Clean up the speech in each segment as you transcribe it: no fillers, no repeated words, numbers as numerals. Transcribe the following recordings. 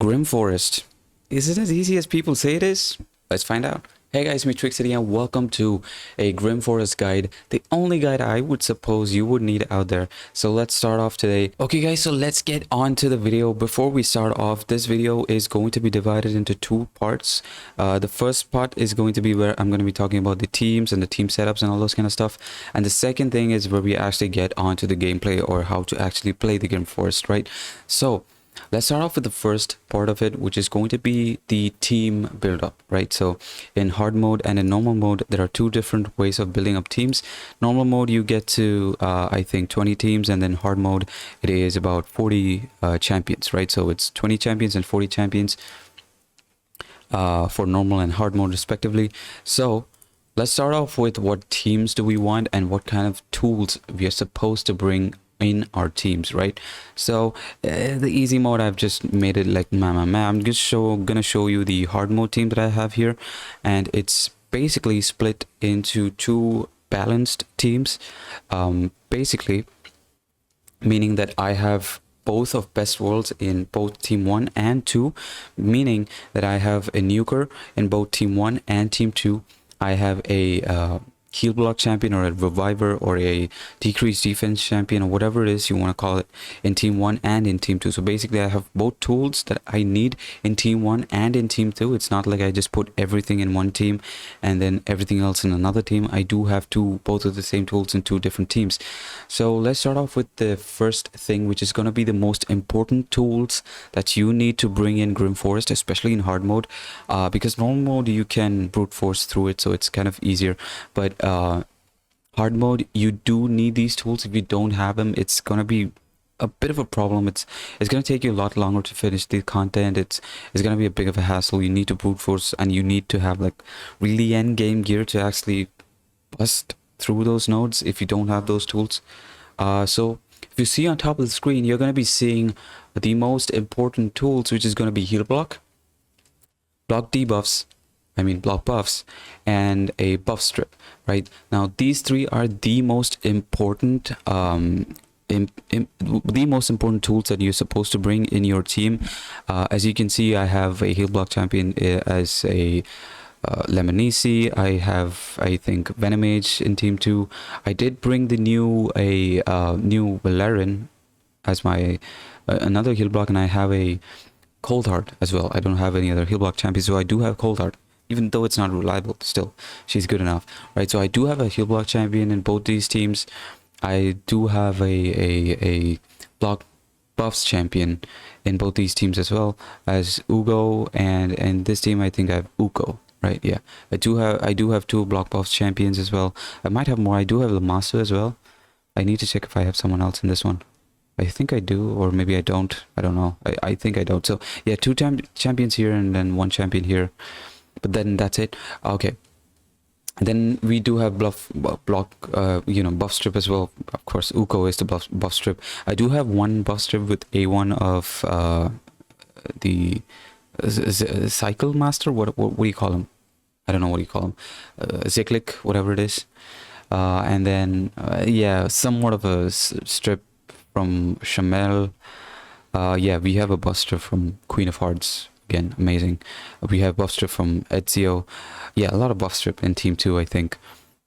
GrimForest. Is it as easy as people say it is? Let's find out. Hey guys, me Trixity and welcome to a GrimForest guide, the only guide I would suppose you would need out there. So let's start off today. Okay guys, so let's get on to the video. Before we start off, this video is going to be divided into two parts. The first part is going to be where I'm going to be talking about the teams and the team setups and all those kind of stuff. And the second thing is where we actually get onto the gameplay or how to actually play the GrimForest, right? So let's start off with the first part of it, which is going to be the team build up, right? So in hard mode and in normal mode, there are two different ways of building up teams. Normal mode, you get to, I think 20 teams, and then hard mode, it is about 40 champions, right? So it's 20 champions and 40 champions for normal and hard mode respectively. So let's start off with what teams do we want and what kind of tools we are supposed to bring in our teams, right? So the easy mode, I've just made it like I'm just gonna show you the hard mode team that I have here, and it's basically split into two balanced teams, basically meaning that I have both of best worlds in both team 1 and 2, meaning that I have a nuker in both team 1 and team 2. I have a heal block champion or a reviver or a decreased defense champion or whatever it is you want to call it in team 1 and in team 2. So basically I have both tools that I need in team 1 and in team 2. It's not like I just put everything in one team and then everything else in another team. I do have both of the same tools in two different teams. So let's start off with the first thing, which is going to be the most important tools that you need to bring in GrimForest, especially in hard mode, because normal mode you can brute force through it, so it's kind of easier, but hard mode you do need these tools. If you don't have them, it's gonna be a bit of a problem. It's gonna take you a lot longer to finish the content. It's gonna be a big of a hassle. You need to brute force and you need to have like really end game gear to actually bust through those nodes if you don't have those tools. So if you see on top of the screen, you're gonna be seeing the most important tools, which is gonna be heal block debuffs, block buffs, and a buff strip. Right now, these three are the most important the most important tools that you're supposed to bring in your team. As you can see, I have a heal block champion as a Lemonisi. I have, I think, Venomage in team 2. I did bring the new Plarium as my another heal block, and I have a Cold Heart as well. I don't have any other heal block champions, so I do have Cold Heart. Even though it's not reliable, still she's good enough, right? So I do have a heal block champion in both these teams. I do have a block buffs champion in both these teams as well as Ugo, and this team I think I have Uko, right? Yeah, I do have two block buffs champions as well. I might have more. I do have Lamasu as well. I need to check if I have someone else in this one. I think I do, or maybe I don't. I don't know. I think I don't. So yeah, two champions here and then one champion here. But then that's it. Okay, then we do have buff strip as well. Of course, Uko is the buff strip. I do have one buff strip with A1 of the cycle master. What do you call him? I don't know what you call him. Ziklik, whatever it is. And then yeah, somewhat of a strip from Shamel. Yeah, we have a buff strip from Queen of Hearts. Again, amazing. We have buff strip from Ezio. Yeah, a lot of buff strip in team 2, I think.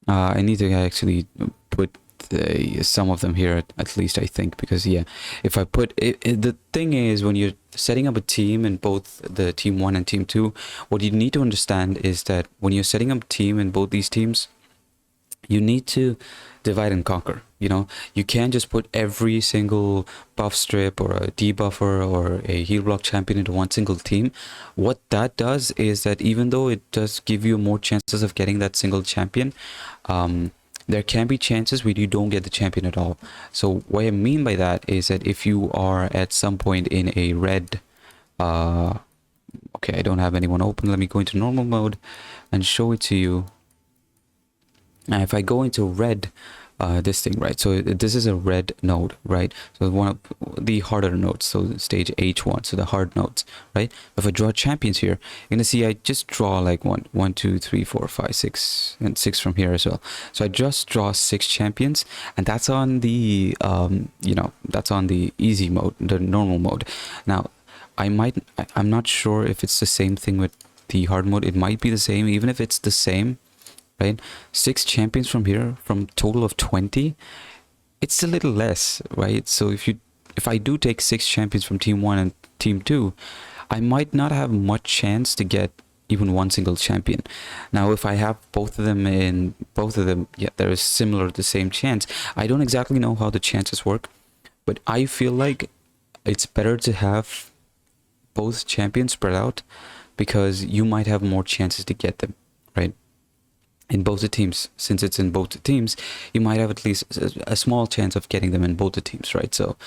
I need to actually put some of them here at least, I think, because yeah, if I put the thing is, when you're setting up a team in both the team 1 and team 2, what you need to understand is that when you're setting up a team in both these teams, you need to divide and conquer. You know, you can't just put every single buff strip or a debuffer or a heal block champion into one single team. What that does is that even though it does give you more chances of getting that single champion, there can be chances where you don't get the champion at all. So what I mean by that is that if you are at some point in a red, okay, I don't have anyone open. Let me go into normal mode and show it to you. Now, if I go into red, this thing, right? So this is a red node, right? So one of the harder nodes, so stage H1, so the hard nodes, right? If I draw champions here, you're gonna see I just draw like 1, 2, 3, 4, 5, 6, and 6 from here as well. So I just draw 6 champions, and that's on the that's on the easy mode, the normal mode. Now I'm not sure if it's the same thing with the hard mode. It might be the same. Even if it's the same, right? 6 champions from here, from total of 20, it's a little less, right? So if I do take 6 champions from team 1 and team 2, I might not have much chance to get even one single champion. Now, if I have both of them, yeah, there is similar, the same chance. I don't exactly know how the chances work, but I feel like it's better to have both champions spread out, because you might have more chances to get them, right? In both the teams. Since it's in both the teams, you might have at least a small chance of getting them in both the teams, right? So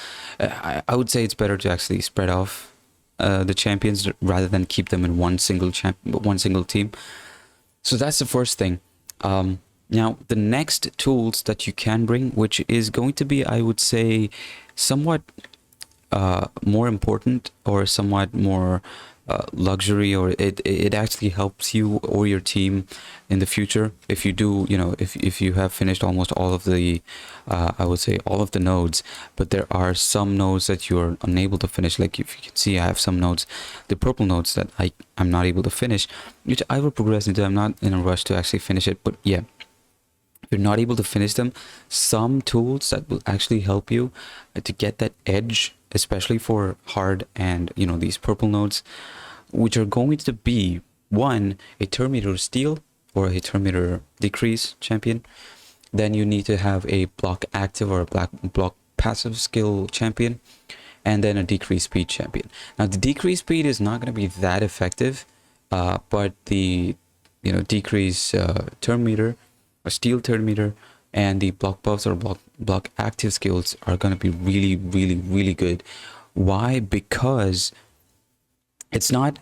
I would say it's better to actually spread off the champions rather than keep them in one single team. So that's the first thing. Now, the next tools that you can bring, which is going to be, I would say, somewhat more important, or somewhat more luxury, or it actually helps you or your team in the future. If you do, if you have finished almost all of the, I would say all of the nodes, but there are some nodes that you're unable to finish. Like if you can see, I have some nodes, the purple nodes, that I'm not able to finish, which I will progress into. I'm not in a rush to actually finish it, but yeah. If you're not able to finish them, some tools that will actually help you to get that edge, especially for hard and these purple nodes, which are going to be, one, a turn meter steal or a turn meter decrease champion. Then you need to have a block active or a block passive skill champion, and then a decrease speed champion. Now the decrease speed is not going to be that effective, but the decrease turn meter, a steel turn meter, and the block buffs or block active skills are going to be really, really, really good. Why? Because it's not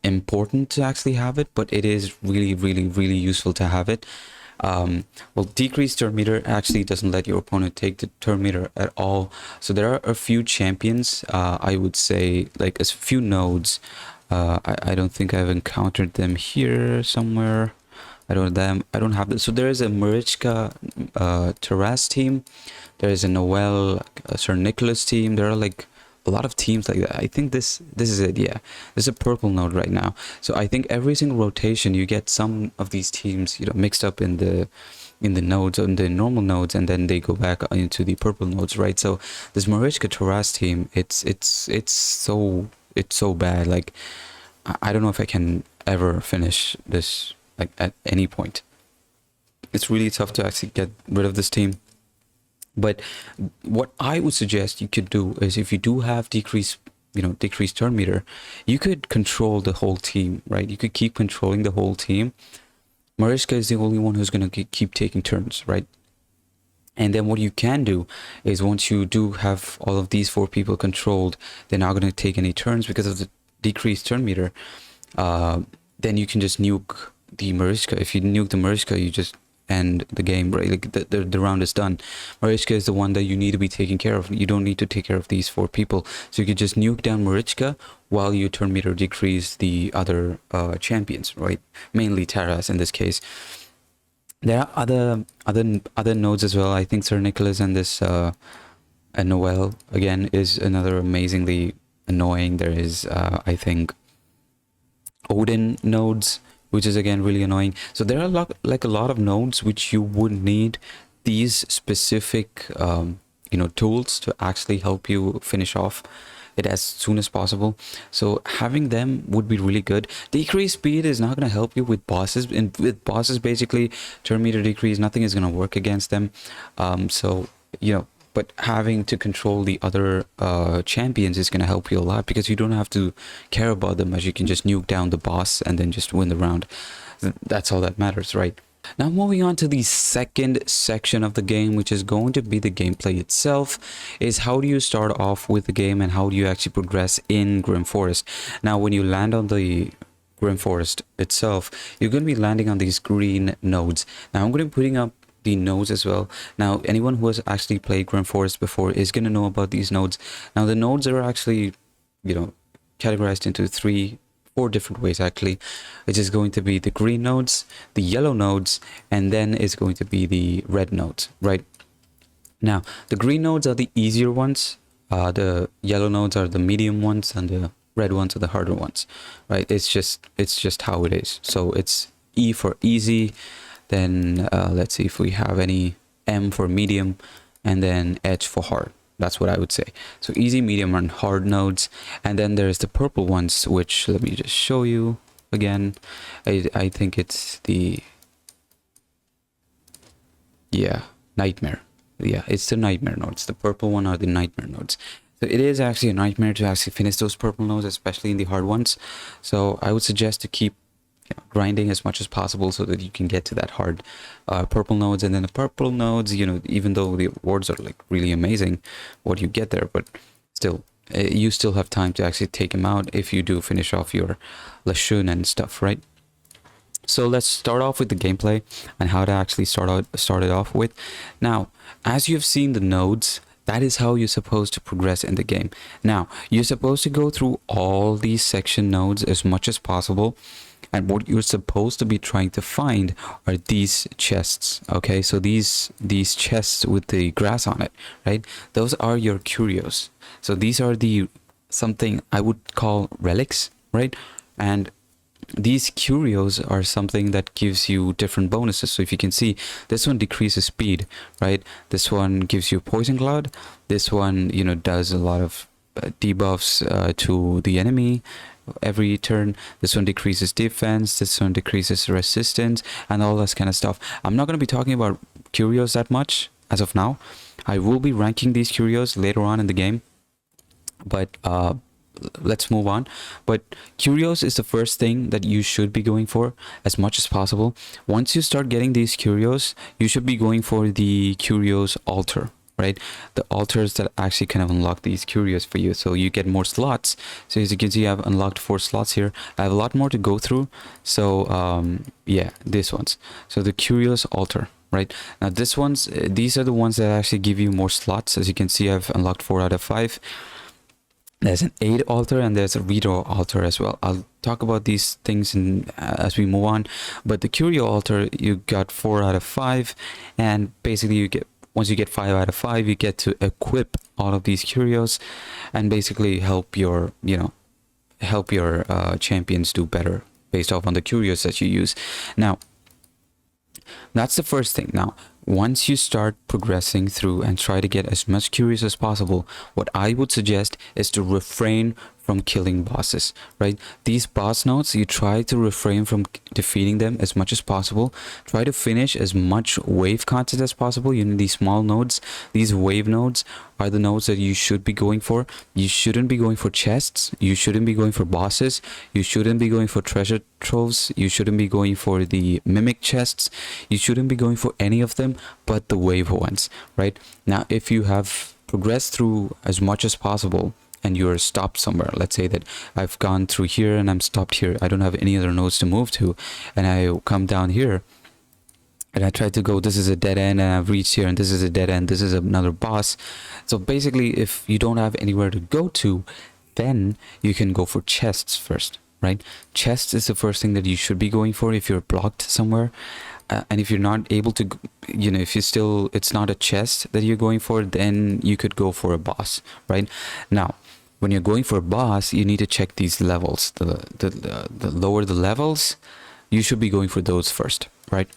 important to actually have it, but it is really, really, really useful to have it. Well, decrease turn meter actually doesn't let your opponent take the turn meter at all. So there are a few champions, I would say, like a few nodes. I don't think I've encountered them here somewhere. I don't have this. So there is a Marichka Taras team. There is a Noel Sir Nicholas team. There are like a lot of teams like that. I think this is it. Yeah, this is a purple node right now. So I think every single rotation you get some of these teams mixed up in the nodes, in the normal nodes, and then they go back into the purple nodes, right? So this Marichka Taras team, it's so bad. Like I don't know if I can ever finish this, like at any point. It's really tough to actually get rid of this team. But what I would suggest you could do is, if you do have decreased turn meter, you could control the whole team, right? You could keep controlling the whole team. Marichka is the only one who's going to keep taking turns, right? And then what you can do is, once you do have all of these 4 people controlled, they're not going to take any turns because of the decreased turn meter. Then you can just nuke the Marichka. If you nuke the Marichka, you just end the game, right? Like the round is done. Marichka is the one that you need to be taking care of. You don't need to take care of these 4 people. So you could just nuke down Marichka while you turn meter decrease the other champions, right? Mainly Taras in this case. There are other nodes as well. I think Sir Nicholas and this and Noel again is another amazingly annoying. There is I think Odin nodes, which is again really annoying. So there are a lot of nodes which you would need these specific tools to actually help you finish off it as soon as possible. So having them would be really good. Decrease speed is not going to help you with bosses, and with bosses basically turn meter decrease, nothing is going to work against them. But having to control the other champions is going to help you a lot, because you don't have to care about them, as you can just nuke down the boss and then just win the round. That's all that matters, right? Now moving on to the second section of the game, which is going to be the gameplay itself, is how do you start off with the game and how do you actually progress in GrimForest. Now when you land on the GrimForest itself, you're going to be landing on these green nodes. Now I'm going to be putting up the nodes as well. Now anyone who has actually played GrimForest before is going to know about these nodes. Now the nodes are actually categorized into 4 different ways actually, which is going to be the green nodes, the yellow nodes, and then it's going to be the red nodes, right? Now the green nodes are the easier ones The yellow nodes are the medium ones, and the red ones are the harder ones, right? It's just how it is. So it's E for easy, then let's see if we have any, M for medium, and then H for hard. That's what I would say. So easy, medium, and hard nodes. And then there's the purple ones, which let me just show you again. I think it's the, yeah, nightmare. Yeah, it's the nightmare nodes. The purple one are the nightmare nodes. So it is actually a nightmare to actually finish those purple nodes, especially in the hard ones. So I would suggest to keep grinding as much as possible so that you can get to that hard purple nodes. And then the purple nodes, even though the rewards are like really amazing what you get there, but still you still have time to actually take them out if you do finish off your Lashun and stuff, right? So let's start off with the gameplay and how to actually start it off with. Now, as you've seen the nodes, that is how you're supposed to progress in the game. Now, you're supposed to go through all these section nodes as much as possible. And what you're supposed to be trying to find are these chests. Okay, so these chests with the grass on it, right? Those are your curios. So these are the something I would call relics, right? And these curios are something that gives you different bonuses. So if you can see, this one decreases speed, right? This one gives you poison cloud. This one, does a lot of debuffs to the enemy every turn. This one decreases defense. This one decreases resistance and all this kind of stuff. I'm not going to be talking about curios that much as of now. I will be ranking these curios later on in the game, but let's move on. But curios is the first thing that you should be going for as much as possible. Once you start getting these curios, you should be going for the curios altar, right? The altars that actually kind of unlock these curios for you, so you get more slots. So as you can see, I've unlocked 4 slots here. I have a lot more to go through. So yeah, these ones. So the curios altar, right? Now these are the ones that actually give you more slots. As you can see, I've unlocked 4 out of 5. There's an aid altar and there's a redraw altar as well. I'll talk about these things as we move on. But the curio altar, you got 4 out of 5, and basically once you get 5 out of 5, you get to equip all of these curios and basically help your champions do better based off on the curios that you use. Now, that's the first thing. Now, once you start progressing through and try to get as much curios as possible, what I would suggest is to refrain from killing bosses, right? These boss nodes, you try to refrain from defeating them as much as possible. Try to finish as much wave content as possible. These small nodes, these wave nodes are the nodes that you should be going for. You shouldn't be going for chests. You shouldn't be going for bosses. You shouldn't be going for treasure troves. You shouldn't be going for the mimic chests. You shouldn't be going for any of them but the wave ones, right? Now, if you have progressed through as much as possible and you're stopped somewhere, let's say that I've gone through here and I'm stopped here, I don't have any other nodes to move to, and I come down here and I try to go, this is a dead end, and I've reached here and this is a dead end, this is another boss. So basically, if you don't have anywhere to go to, then you can go for chests first, right? Chests is the first thing that you should be going for if you're blocked somewhere. And if you're not able to, if you still, it's not a chest that you're going for, then you could go for a boss, right? Now, when you're going for a boss, you need to check these levels. The lower the levels, you should be going for those first, right?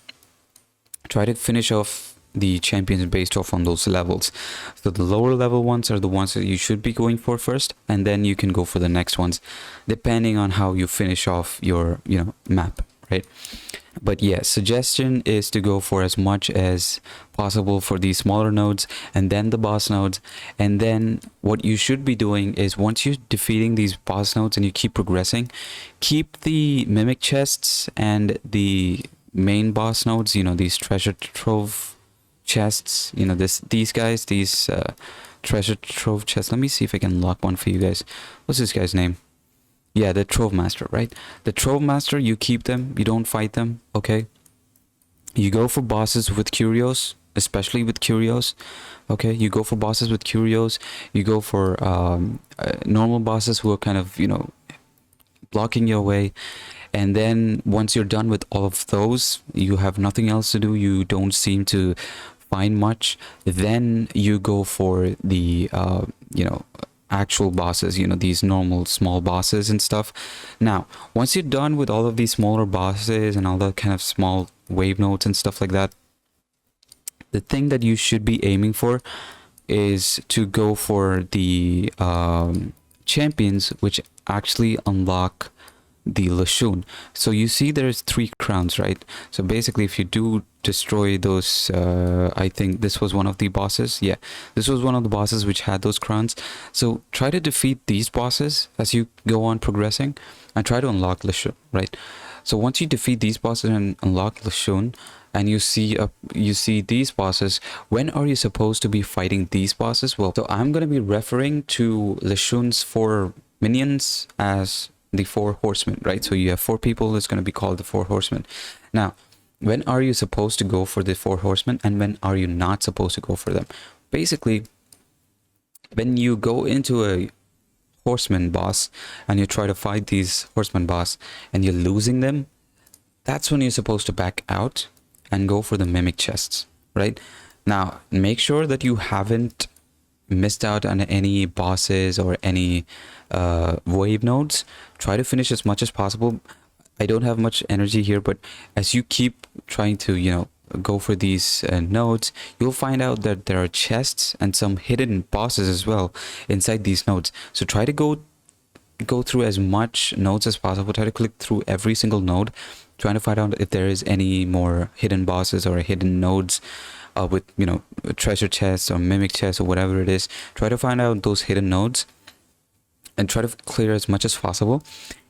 Try to finish off the champions based off on those levels. So the lower level ones are the ones that you should be going for first, and then you can go for the next ones, depending on how you finish off your, map, right? But yeah, suggestion is to go for as much as possible for these smaller nodes and then the boss nodes. And then what you should be doing is, once you're defeating these boss nodes and you keep progressing, keep the mimic chests and the main boss nodes, these treasure trove chests, these treasure trove chests. Let me see if I can unlock one for you guys. What's this guy's name? Yeah, the Trove Master, right? The Trove Master, you keep them, you don't fight them, okay? You go for bosses with curios, especially with curios, okay? You go for bosses with curios, you go for normal bosses who are kind of, blocking your way. And then once you're done with all of those, you have nothing else to do, you don't seem to find much, then you go for the you know, actual bosses, you know, these normal small bosses and stuff. Now, once you're done with all of these smaller bosses and all the kind of small wave notes and stuff like that, the thing that you should be aiming for is to go for the champions, which actually unlock the Lashun. So you see there's 3 crowns, right? So basically, if you do destroy those, I think this was one of the bosses. Yeah, this was one of the bosses which had those crowns. So try to defeat these bosses as you go on progressing, and try to unlock Lashun, right? So once you defeat these bosses and unlock Lashun, and you see these bosses, when are you supposed to be fighting these bosses? Well, so I'm going to be referring to Lashun's 4 minions as the 4 horsemen, right? So you have 4 people, it's going to be called the 4 horsemen. Now, when are you supposed to go for the 4 horsemen, and when are you not supposed to go for them? Basically, when you go into a horseman boss and you try to fight these horseman boss and you're losing them, that's when you're supposed to back out and go for the mimic chests, right? Now, make sure that you haven't missed out on any bosses or any wave nodes. Try to finish as much as possible. I don't have much energy here, but as you keep trying to, you know, go for these nodes, you'll find out that there are chests and some hidden bosses as well inside these nodes. So try to go through as much nodes as possible. Try to click through every single node, trying to find out if there is any more hidden bosses or hidden nodes with, you know, treasure chests or mimic chests or whatever it is. Try to find out those hidden nodes and try to clear as much as possible,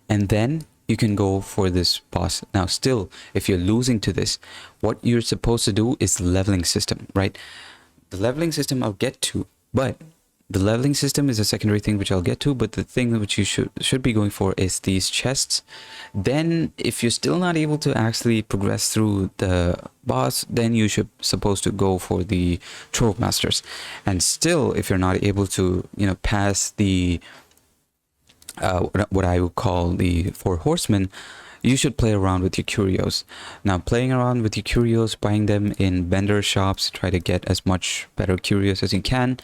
and then you can go for this boss. Now, still, if you're losing to this, what you're supposed to do is leveling system, right? The leveling system I'll get to, but the leveling system is a secondary thing which I'll get to, but the thing which you should be going for is these chests. Then if you're still not able to actually progress through the boss, then you should supposed to go for the Trove Masters. And still, if you're not able to, you know, pass the what I would call the 4 horsemen, you should play around with your curios. Now, playing around with your curios, buying them in vendor shops, try to get as much better curios as you can.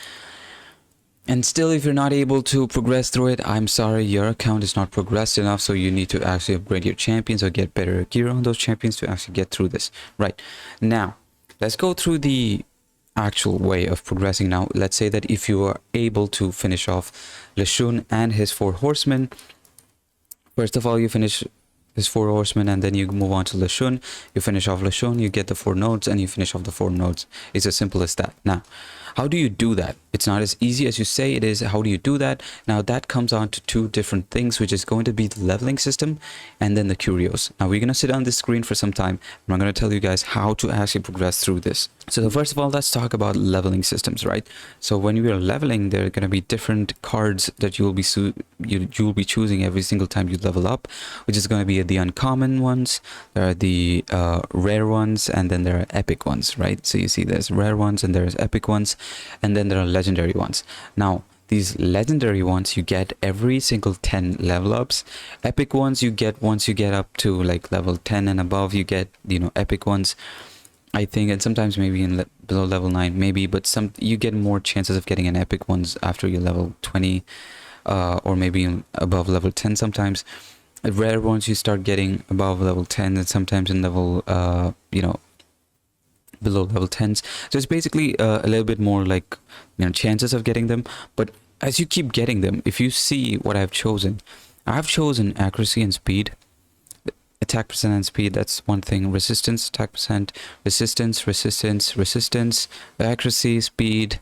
And still, if you're not able to progress through it, I'm sorry, your account is not progressed enough, so you need to actually upgrade your champions or get better gear on those champions to actually get through this. Right, now, let's go through the actual way of progressing. Now, let's say that if you are able to finish off Lashun and his 4 horsemen, first of all, you finish his 4 horsemen and then you move on to Lashun. You finish off Lashun, you get the 4 nodes, and you finish off the 4 nodes. It's as simple as that. Now, how do you do that? It's not as easy as you say it is. How do you do that? Now, that comes on to 2 different things, which is going to be the leveling system and then the curios. Now, we're going to sit on this screen for some time, and I'm going to tell you guys how to actually progress through this. So first of all, let's talk about leveling systems, right? So when we are leveling, there are going to be different cards that you'll be choosing every single time you level up, which is going to be the uncommon ones, there are the rare ones, and then there are epic ones, right? So you see there's rare ones and there's epic ones, and then there are legendary ones. Now, these legendary ones you get every single 10 level ups. Epic ones you get once you get up to like level 10 and above. You get, you know, epic ones, I think, and sometimes maybe in below level 9 maybe, but some you get more chances of getting an epic ones after you level 20 or maybe above level 10 sometimes. Rare ones you start getting above level 10 and sometimes in level you know, below level 10s. So it's basically a little bit more like, you know, chances of getting them. But as you keep getting them, if you see what I've chosen accuracy and speed, attack percent and speed. That's one thing. Resistance, attack percent, resistance, accuracy, speed,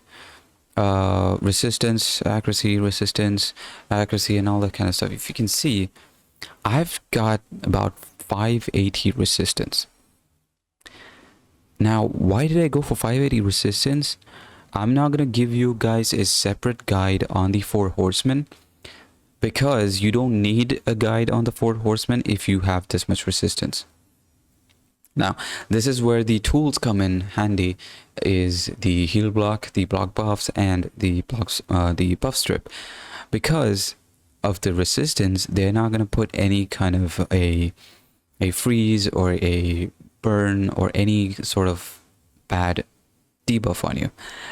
resistance, accuracy, and all that kind of stuff. If you can see, I've got about 580 resistance. Now, why did I go for 580 resistance? I'm not going to give you guys a separate guide on the 4 horsemen, because you don't need a guide on the 4 horsemen if you have this much resistance. Now, this is where the tools come in handy, is the heal block, the block buffs, and the buff strip. Because of the resistance, they're not going to put any kind of a freeze or a burn or any sort of bad debuff on you,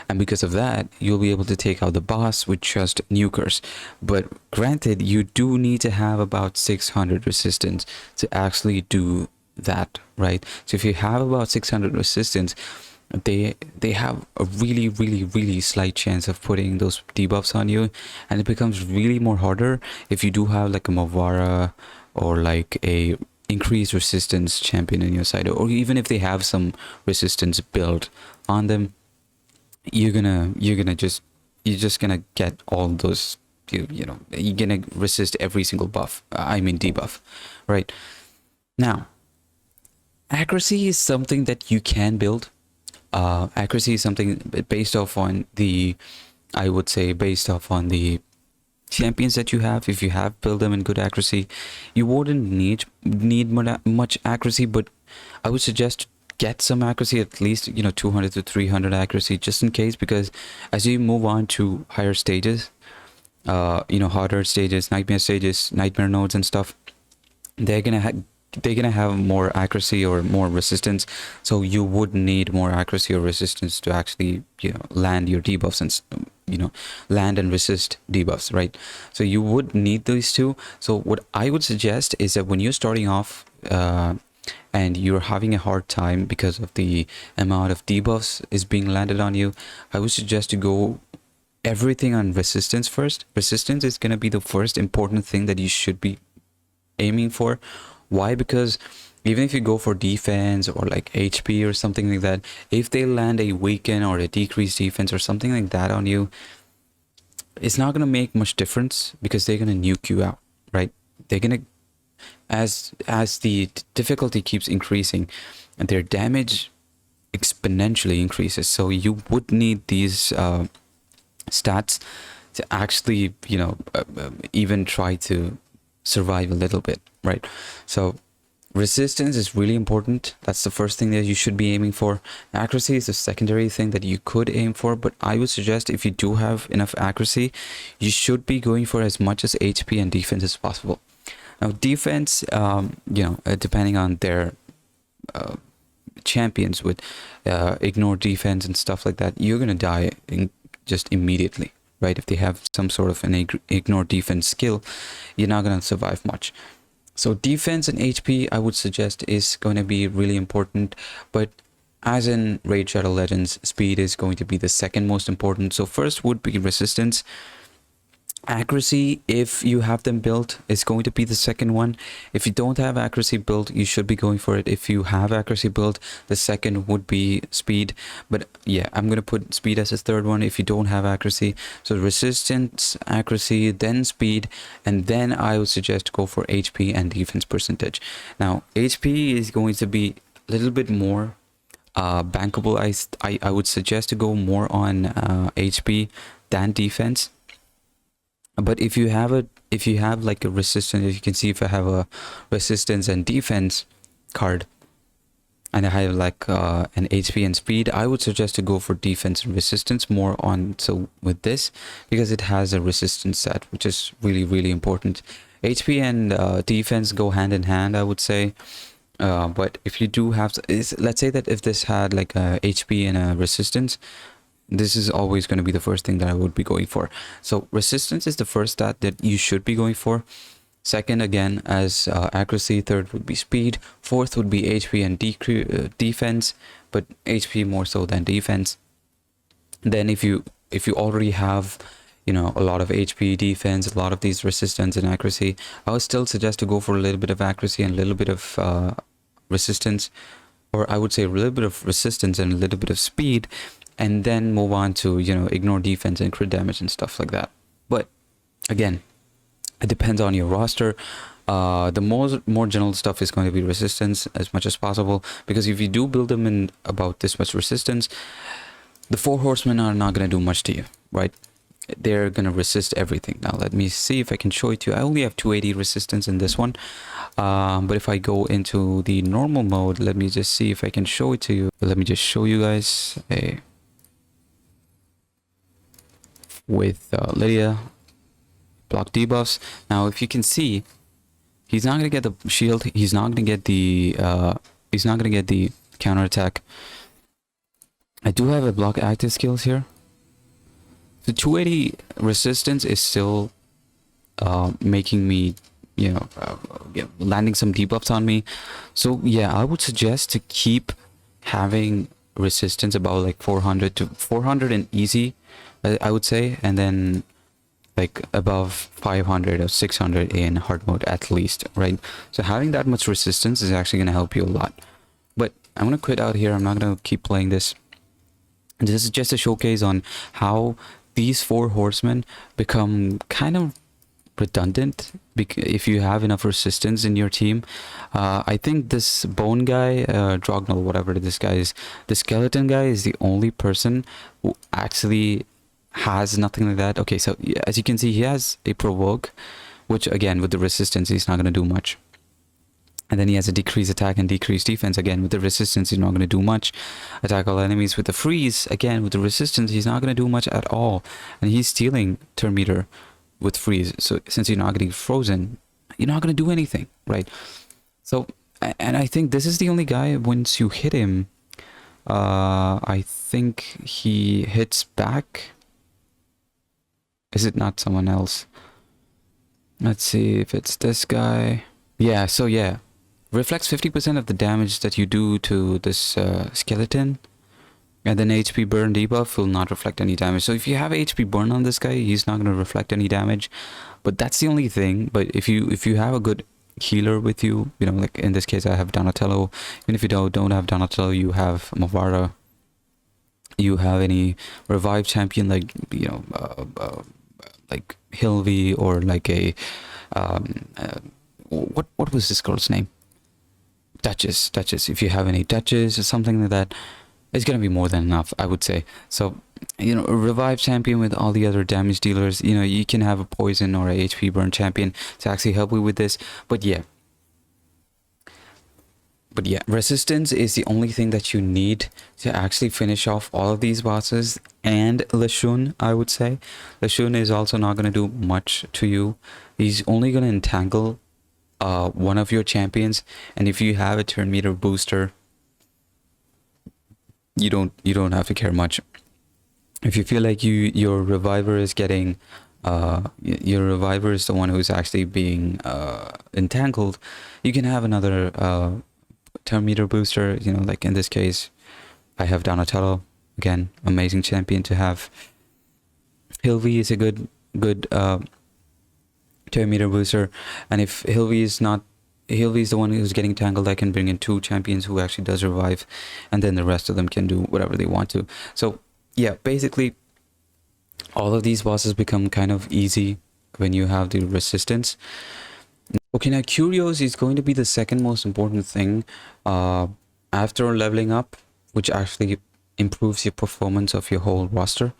and because of that you'll be able to take out the boss with just nukers. But granted, you do need to have about 600 resistance to actually do that, right? So if you have about 600 resistance, they have a really slight chance of putting those debuffs on you, and it becomes really more harder if you do have like a Movara or like a increased resistance champion in your side, or even if they have some resistance build on them. You're just gonna get all those, you know, you're gonna resist every single buff, I mean debuff, right? Now, accuracy is something that you can build. Accuracy is something based off on the, I would say, based off on the champions that you have. If you have built them in good accuracy, you wouldn't need much accuracy, but I would suggest get some accuracy, at least, you know, 200 to 300 accuracy, just in case, because as you move on to higher stages, you know, harder stages, nightmare nodes and stuff, they're gonna have more accuracy or more resistance. So you would need more accuracy or resistance to actually, you know, land your debuffs and, you know, land and resist debuffs, right? So you would need these two. So what I would suggest is that when you're starting off and you're having a hard time because of the amount of debuffs is being landed on you, I would suggest to go everything on resistance first. Resistance is going to be the first important thing that you should be aiming for. Why? Because even if you go for defense or like HP or something like that, if they land a weaken or a decreased defense or something like that on you, it's not going to make much difference, because they're going to nuke you out, right? They're going to, as the difficulty keeps increasing, and their damage exponentially increases. So you would need these stats to actually, you know, even try to survive a little bit, right? So resistance is really important. That's the first thing that you should be aiming for. Accuracy is a secondary thing that you could aim for, but I would suggest if you do have enough accuracy, you should be going for as much as HP and defense as possible. Now defense, you know, depending on their champions with ignore defense and stuff like that, you're gonna die just immediately, right? If they have some sort of an ignore defense skill, you're not gonna survive much. So defense and HP, I would suggest, is going to be really important, but as in Raid Shadow Legends, speed is going to be the second most important. So first would be resistance. Accuracy, if you have them built, is going to be the second one. If you don't have accuracy built, you should be going for it. If you have accuracy built, the second would be speed. But yeah, I'm going to put speed as a third one if you don't have accuracy. So resistance, accuracy, then speed, and then I would suggest to go for HP and defense percentage. Now HP is going to be a little bit more bankable. I would suggest to go more on HP than defense. But if you have like a resistance, if you can see, if I have a resistance and defense card, and I have like an HP and speed, I would suggest to go for defense and resistance more on. So with this, because it has a resistance set, which is really important. HP and defense go hand in hand, I would say. But if you do have, let's say that if this had like a HP and a resistance, this is always going to be the first thing that I would be going for. So resistance is the first stat that you should be going for. Second, again, as accuracy. Third would be speed. Fourth would be HP and defense, but HP more so than defense. Then if you already have, you know, a lot of HP, defense, a lot of these resistance and accuracy, I would still suggest to go for a little bit of accuracy and a little bit of resistance, or I would say a little bit of resistance and a little bit of speed, and then move on to, you know, ignore defense and crit damage and stuff like that. But again, it depends on your roster. The more general stuff is going to be resistance as much as possible, because if you do build them in about this much resistance, the 4 horsemen are not going to do much to you, right? They're going to resist everything. Now let me see if I can show it to you. I only have 280 resistance in this one, but if I go into the normal mode, let me just see if I can show it to you. Let me just show you guys with Lydia block debuffs. Now if you can see, he's not going to get the shield, he's not going to get the counterattack, I do have a block active skills here. The 280 resistance is still making me, landing some debuffs on me. So yeah, I would suggest to keep having resistance about like 400 to 400 and easy, I would say, and then like above 500 or 600 in hard mode at least, right? So having that much resistance is actually going to help you a lot. But I'm going to quit out here. I'm not going to keep playing this. This is just a showcase on how these 4 horsemen become kind of redundant if you have enough resistance in your team. I think this bone guy, Drognal, whatever this guy is, the skeleton guy is the only person who actually has nothing like that. Okay, so as you can see, he has a provoke, which again with the resistance he's not going to do much. And then he has a decrease attack and decrease defense. Again, with the resistance, he's not going to do much. Attack all enemies with the freeze. Again, with the resistance, he's not going to do much at all. And he's stealing turn meter with freeze. So since you're not getting frozen, you're not going to do anything, right? So, and I think this is the only guy, once you hit him, I think he hits back. Is it not someone else? Let's see if it's this guy. Yeah, so yeah. Reflects 50% of the damage that you do to this skeleton. And then HP burn debuff will not reflect any damage. So if you have HP burn on this guy, he's not going to reflect any damage. But that's the only thing. But if you have a good healer with you, like in this case I have Donatello. Even if you don't have Donatello, you have Mavara. You have any revive champion like like Hilvi, or like a what was this girl's name? Duchess. If you have any Duchess or something like that, it's gonna be more than enough, I would say. So a revive champion with all the other damage dealers, you can have a poison or a HP burn champion to actually help you with this. But yeah, resistance is the only thing that you need to actually finish off all of these bosses. And Lashun, I would say. Lashun is also not going to do much to you. He's only going to entangle one of your champions. And if you have a turn meter booster, you don't have to care much. If you feel like your reviver is getting your reviver is the one who's actually being entangled, you can have another turn meter booster. Like in this case I have Donatello, again amazing champion to have. Hilvi is a good turn meter booster, and if Hilvi is the one who's getting tangled, I can bring in 2 champions who actually does revive, and then the rest of them can do whatever they want to. So yeah, basically all of these bosses become kind of easy when you have the resistance. Okay, now Curios is going to be the second most important thing after leveling up, which actually improves your performance of your whole roster.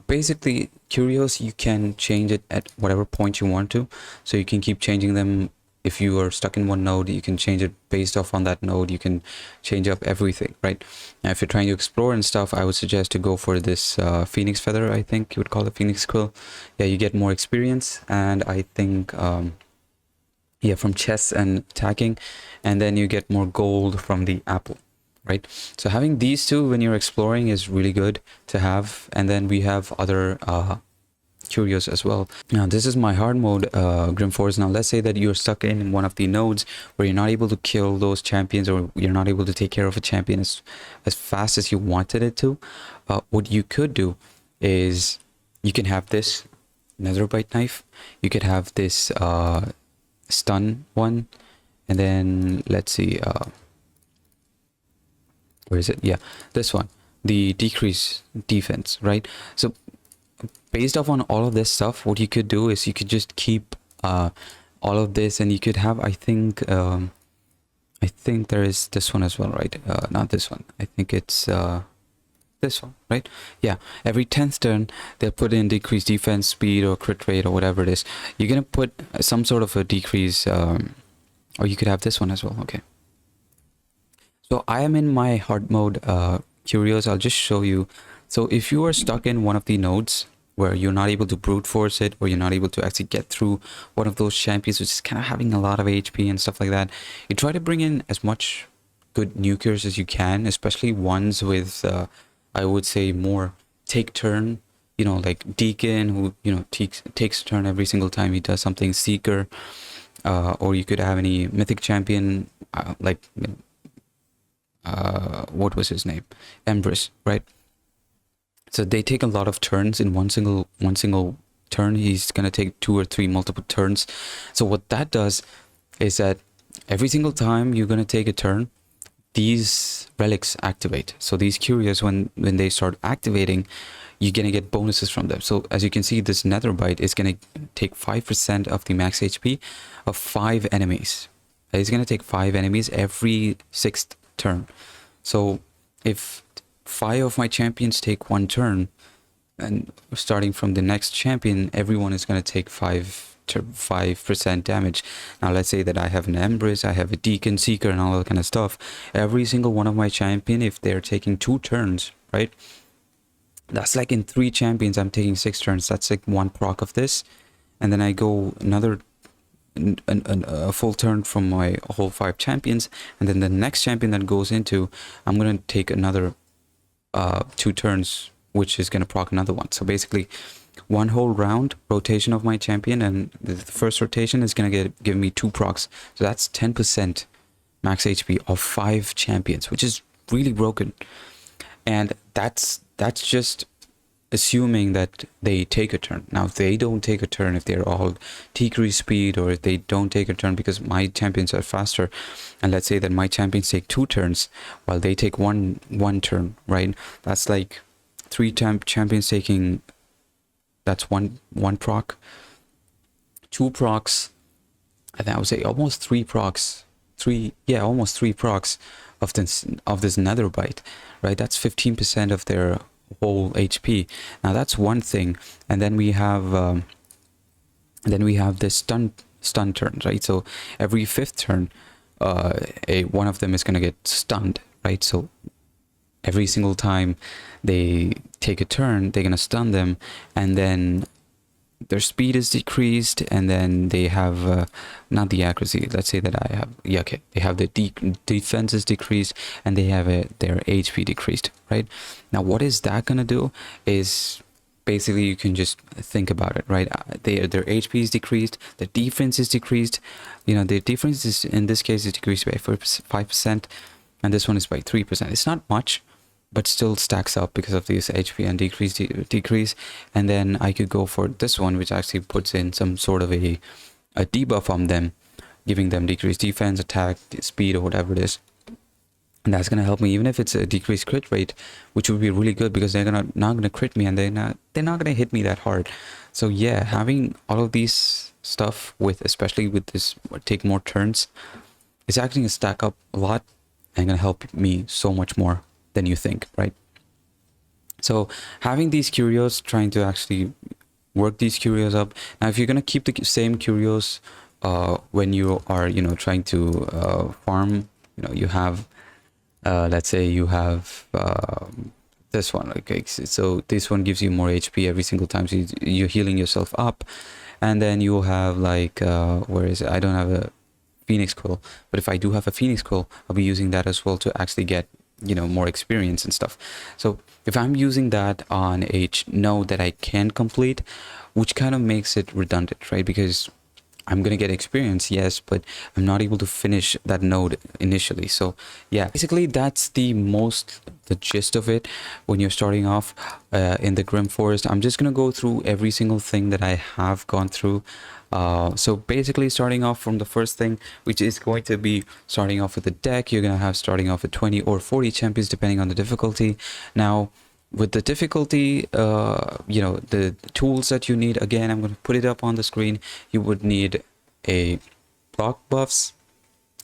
Basically, Curios, you can change it at whatever point you want to. So you can keep changing them. If you are stuck in one node, you can change it based off on that node. You can change up everything, right? Now, if you're trying to explore and stuff, I would suggest to go for this Phoenix Feather. I think you would call it Phoenix Quill. Yeah, you get more experience, and I think yeah, from chests and attacking, and then you get more gold from the apple, right? So having these two when you're exploring is really good to have. And then we have other curios as well. Now this is my hard mode GrimForest. Now let's say that you're stuck in one of the nodes where you're not able to kill those champions, or you're not able to take care of a champion as fast as you wanted it to. What you could do is you can have this netherite knife, you could have this stun one, and then let's see, where is it? Yeah, this one, the decrease defense, right? So based off on all of this stuff, what you could do is you could just keep all of this, and you could have, I think there is this one as well, right? Not this one, I think it's this one, right? Yeah, every 10th turn they'll put in decreased defense, speed, or crit rate, or whatever it is. You're gonna put some sort of a decrease, or you could have this one as well. Okay, so I am in my hard mode curios. I'll just show you. So if you are stuck in one of the nodes where you're not able to brute force it, or you're not able to actually get through one of those champions which is kind of having a lot of HP and stuff like that, you try to bring in as much good nuclears as you can, especially ones with I would say more take turn, you know, like Deacon, who, you know, takes a turn every single time he does something. Seeker, or you could have any mythic champion, like what was his name, Empress, right? So they take a lot of turns in one single turn. He's gonna take 2 or 3 multiple turns. So what that does is that every single time you're gonna take a turn, these relics activate. So these curios, when they start activating, you're gonna get bonuses from them. So as you can see, this Netherbite is gonna take 5% of the max HP of 5 enemies. It's gonna take 5 enemies every 6th turn. So if 5 of my champions take 1 turn, and starting from the next champion, everyone is gonna take 5% damage. Now let's say that I have an Empress, I have a Deacon, Seeker, and all that kind of stuff. Every single one of my champion, if they're taking 2 turns, right? That's like in 3 champions, I'm taking 6 turns. That's like 1 proc of this. And then I go another a full turn from my whole 5 champions. And then the next champion that goes into, I'm going to take another 2 turns, which is going to proc another one. So basically, 1 whole round rotation of my champion, and the first rotation is going to give me 2 procs. So that's 10% max HP of 5 champions, which is really broken. And that's just assuming that they take a turn. Now, if they don't take a turn, if they're all decrease speed, or if they don't take a turn because my champions are faster, and let's say that my champions take 2 turns while they take one turn, right? That's like 3 champions taking, that's one proc, 2 procs, and I would say almost 3 procs, almost 3 procs of this Netherbite, right? That's 15% of their whole HP. Now that's one thing. And then we have the stun turns, right? So every 5th turn, one of them is gonna get stunned, right? So every single time they take a turn, they're gonna stun them, and then their speed is decreased, and then they have not the accuracy. Let's say that I have, they have the defense is decreased, and they have their HP decreased, right? Now what is that gonna do is basically, you can just think about it, right? Their HP is decreased, the defense is decreased. You know, the defense is, in this case, is decreased by 5%, and this one is by 3%. It's not much, but still stacks up because of this HP and decrease. And then I could go for this one, which actually puts in some sort of a debuff on them, giving them decreased defense, attack, speed, or whatever it is. And that's gonna help me, even if it's a decreased crit rate, which would be really good because they're not gonna crit me, and they're not gonna hit me that hard. So yeah, having all of these stuff especially with this take more turns, it's actually gonna stack up a lot and gonna help me so much more than you think, right? So having these curios, trying to actually work these curios up. Now if you're gonna keep the same curios when you are, you know, trying to farm, you know, you have let's say you have this one, okay, so this one gives you more HP every single time, so you're healing yourself up. And then you'll have like where is it? I don't have a Phoenix Quill, but if I do have a Phoenix Quill, I'll be using that as well to actually get, you know, more experience and stuff. So if I'm using that on a node that I can complete, which kind of makes it redundant, right? Because I'm gonna get experience, yes, but I'm not able to finish that node initially. So yeah, basically that's the gist of it when you're starting off in the GrimForest. I'm just gonna go through every single thing that I have gone through. So basically, starting off from the first thing, which is going to be starting off with the deck, you're gonna have starting off with 20 or 40 champions depending on the difficulty. Now with the difficulty, you know, the tools that you need, again, I'm going to put it up on the screen. You would need a block buffs,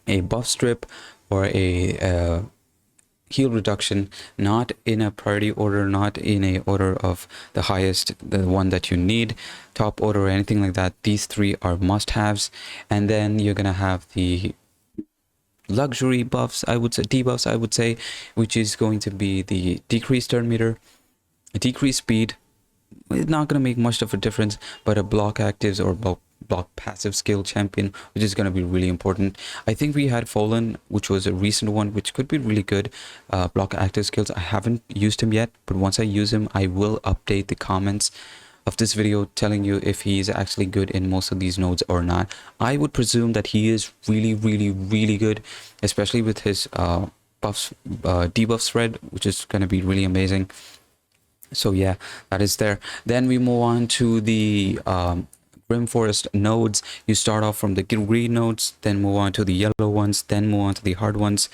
a buff strip, or a heal reduction, not in a priority order, not in a order of the highest, the one that you need, top order or anything like that. These 3 are must-haves. And then you're gonna have the luxury buffs, I would say, debuffs, I would say, which is going to be the decreased turn meter, a decreased speed. It's not going to make much of a difference, but a block actives or block passive skill champion, which is going to be really important. I think we had Fallen, which was a recent one, which could be really good. Block active skills. I haven't used him yet, but once I use him, I will update the comments of this video telling you if he is actually good in most of these nodes or not. I would presume that he is really, really, really good, especially with his buffs, debuff spread, which is going to be really amazing. So yeah, that is there. Then we move on to the GrimForest nodes. You start off from the green nodes, then move on to the yellow ones, then move on to the hard ones.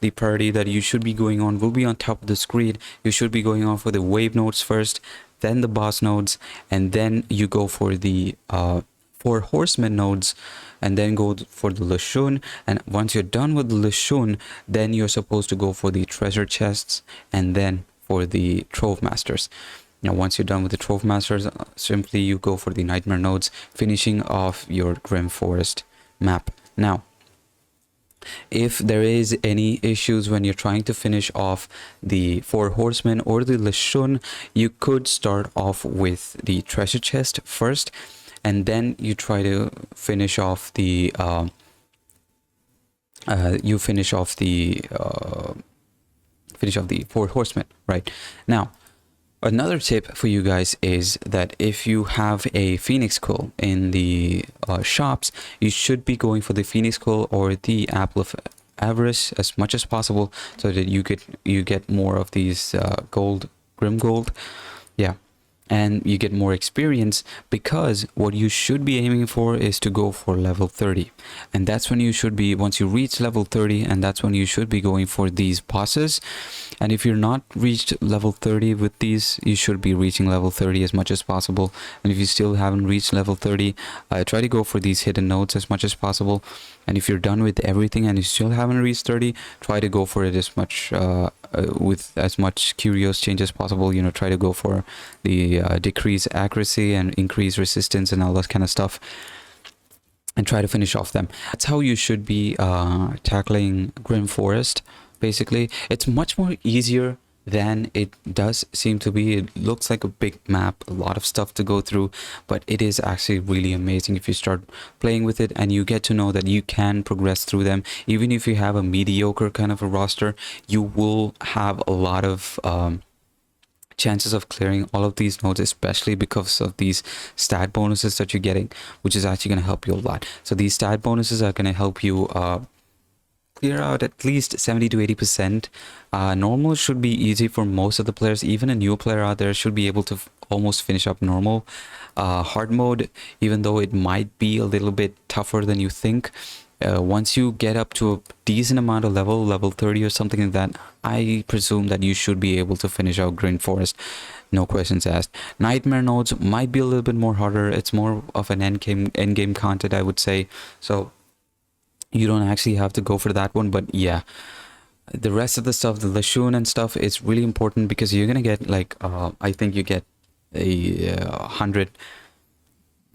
The priority that you should be going on will be on top of the screen. You should be going on for the wave nodes first, then the boss nodes, and then you go for the 4 horsemen nodes, and then go for the Lashun. And once you're done with the Lashun, then you're supposed to go for the treasure chests, and then for the Trove Masters. Now, once you're done with the Trove Masters, simply you go for the Nightmare nodes, finishing off your GrimForest map. Now, if there is any issues when you're trying to finish off the 4 horsemen or the Lashun, you could start off with the treasure chest first, and then you try to finish off the finish off the 4 horsemen. Right now, another tip for you guys is that if you have a Phoenix Quill in the shops, you should be going for the Phoenix Quill or the Apple of Avarice as much as possible, so that you get more of these Grim Gold. Yeah. And you get more experience, because what you should be aiming for is to go for level 30. And that's when you should be, once you reach level 30, and that's when you should be going for these bosses. And if you're not reached level 30 with these, you should be reaching level 30 as much as possible. And if you still haven't reached level 30, try to go for these hidden nodes as much as possible. And if you're done with everything and you still haven't reached 30, try to go for it as much with as much curious change as possible. You know, try to go for the decrease accuracy and increase resistance and all that kind of stuff, and try to finish off them. That's how you should be tackling GrimForest. Basically, it's much more easier than it does seem to be. It looks like a big map, a lot of stuff to go through, but it is actually really amazing if you start playing with it and you get to know that you can progress through them. Even if you have a mediocre kind of a roster, you will have a lot of chances of clearing all of these nodes, especially because of these stat bonuses that you're getting, which is actually going to help you a lot. So these stat bonuses are going to help you clear out at least 70 to 80%. Normal should be easy for most of the players. Even a new player out there should be able to almost finish up normal. Hard mode, even though it might be a little bit tougher than you think, once you get up to a decent amount of level 30 or something like that, I presume that you should be able to finish out GrimForest, no questions asked. Nightmare nodes might be a little bit more harder. It's more of an end game content, I would say. So you don't actually have to go for that one, but yeah, the rest of the stuff, the Lashun and stuff, it's really important, because you're gonna get like I think you get a 100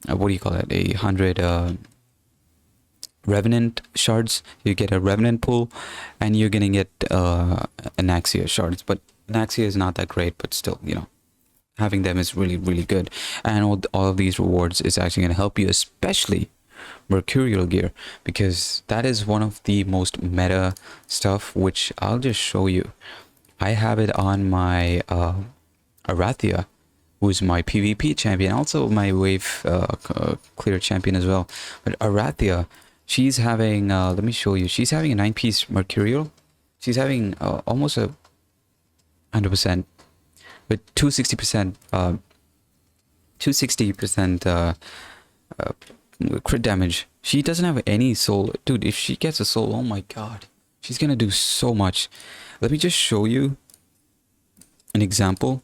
what do you call it, 100 Revenant shards. You get a Revenant pool, and you're gonna get Anaxia shards, but Anaxia is not that great, but still, you know, having them is really, really good. And all of these rewards is actually gonna help you, especially Mercurial gear, because that is one of the most meta stuff, which I'll just show you. I have it on my Arathia, who's my PvP champion, also my wave clear champion as well. But Arathia, she's having let me show you, she's having a 9-piece Mercurial. She's having almost a 100% with 260% 260% crit damage. She doesn't have any soul. Dude, if she gets a soul, oh my god, she's gonna do so much. Let me just show you an example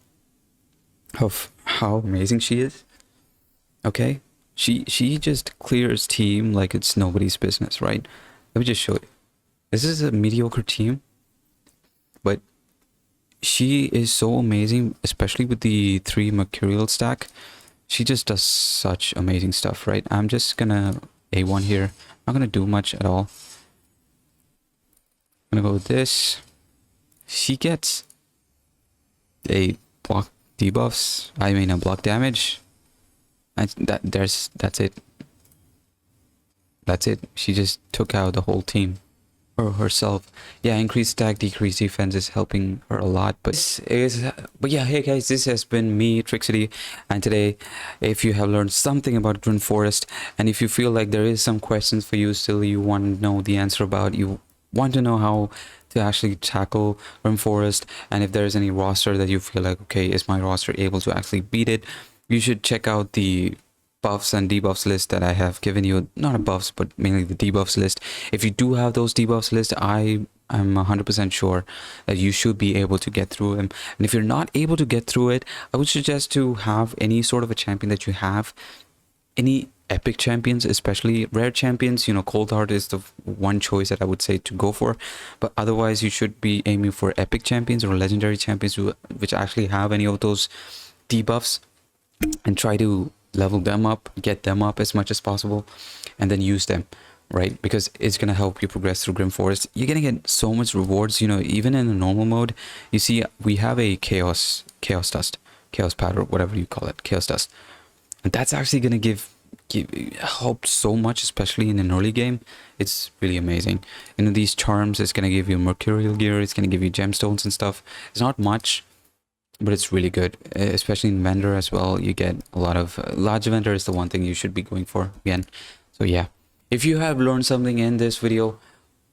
of how amazing she is. Okay, she just clears team like it's nobody's business, right? Let me just show you. This is a mediocre team, but she is so amazing, especially with the 3 Mercurial stack. She just does such amazing stuff, right? I'm just gonna A1 here. Not gonna do much at all. I'm gonna go with this. She gets a block debuffs. I mean a block damage. That's it. that's it. She just took out the whole team or herself. Yeah, increased attack, decreased defense is helping her a lot. But yeah, hey guys, this has been me, Trixity, and today, if you have learned something about GrimForest, and if you feel like there is some questions for you still, you want to know the answer about, you want to know how to actually tackle GrimForest, and if there is any roster that you feel like, okay, is my roster able to actually beat it, you should check out the buffs and debuffs list that I have given you. Not a buffs, but mainly the debuffs list. If you do have those debuffs list, I'm 100% sure that you should be able to get through them. And if you're not able to get through it, I would suggest to have any sort of a champion that you have, any epic champions, especially rare champions. You know, Cold Heart is the one choice that I would say to go for, but otherwise you should be aiming for epic champions or legendary champions which actually have any of those debuffs, and try to level them up, get them up as much as possible, and then use them, right? Because it's gonna help you progress through GrimForest. You're gonna get so much rewards, you know. Even in the normal mode, you see we have a chaos dust, chaos powder, whatever you call it, chaos dust, and that's actually gonna give help so much, especially in an early game. It's really amazing. You know, these charms, it's gonna give you mercurial gear, it's gonna give you gemstones and stuff. It's not much, but it's really good, especially in vendor as well. You get a lot of large vendor is the one thing you should be going for again. So yeah, if you have learned something in this video,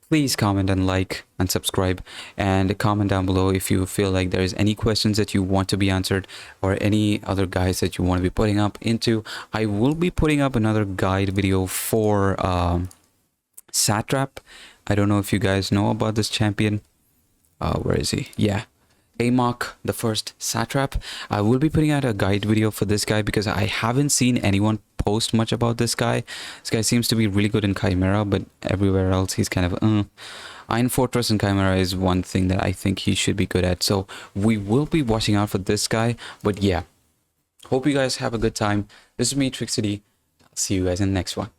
please comment and like and subscribe, and comment down below if you feel like there is any questions that you want to be answered, or any other guides that you want to be putting up into. I will be putting up another guide video for Satrap. I don't know if you guys know about this champion. Where is he? Yeah, Amok, the first Satrap. I will be putting out a guide video for this guy because I haven't seen anyone post much about this guy. This guy seems to be really good in Chimera, but everywhere else he's kind of Iron Fortress and Chimera is one thing that I think he should be good at. So we will be watching out for this guy. But yeah, hope you guys have a good time. This is me, Trixity. I'll see you guys in the next one.